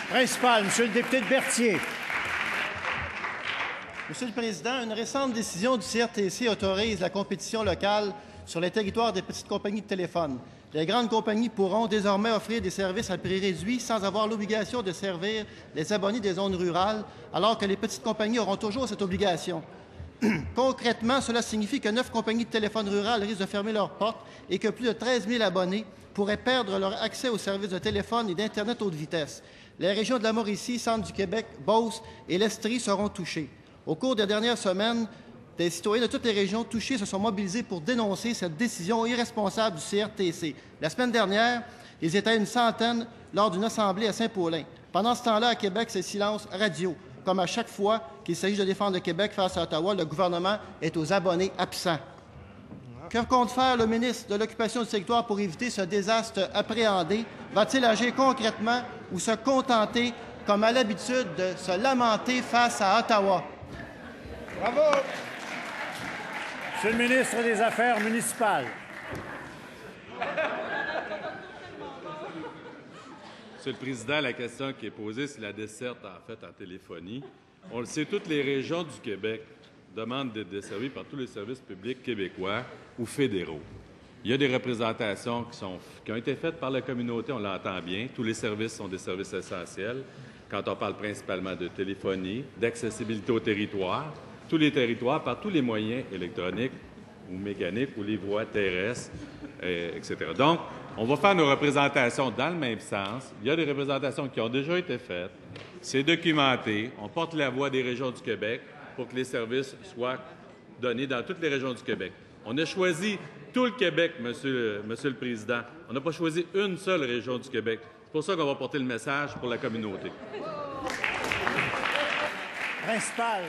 Principal, Monsieur le député de Berthier. Monsieur le Président, une récente décision du CRTC autorise la compétition locale sur les territoires des petites compagnies de téléphone. Les grandes compagnies pourront désormais offrir des services à prix réduit sans avoir l'obligation de servir les abonnés des zones rurales, alors que les petites compagnies auront toujours cette obligation. Concrètement, cela signifie que 9 compagnies de téléphone rural risquent de fermer leurs portes et que plus de 13 000 abonnés pourraient perdre leur accès aux services de téléphone et d'Internet haute vitesse. Les régions de la Mauricie, Centre du Québec, Beauce et l'Estrie seront touchées. Au cours des dernières semaines, des citoyens de toutes les régions touchées se sont mobilisés pour dénoncer cette décision irresponsable du CRTC. La semaine dernière, ils étaient une centaine lors d'une assemblée à Saint-Paulin. Pendant ce temps-là, à Québec, c'est silence radio. Comme à chaque fois qu'il s'agit de défendre le Québec face à Ottawa, le gouvernement est aux abonnés absents. Que compte faire le ministre de l'Occupation du territoire pour éviter ce désastre appréhendé? Va-t-il agir concrètement ou se contenter, comme à l'habitude, de se lamenter face à Ottawa? Bravo! Monsieur le ministre des Affaires municipales. Monsieur le Président, la question qui est posée, c'est la desserte en téléphonie. On le sait, toutes les régions du Québec demandent d'être desservies par tous les services publics québécois ou fédéraux. Il y a des représentations qui ont été faites par la communauté, on l'entend bien. Tous les services sont des services essentiels. Quand on parle principalement de téléphonie, d'accessibilité au territoire, tous les territoires par tous les moyens électroniques ou mécaniques ou les voies terrestres, etc. Donc, on va faire nos représentations dans le même sens. Il y a des représentations qui ont déjà été faites. C'est documenté. On porte la voix des régions du Québec pour que les services soient donnés dans toutes les régions du Québec. On a choisi tout le Québec, Monsieur le Président. On n'a pas choisi une seule région du Québec. C'est pour ça qu'on va porter le message pour la communauté. Principal.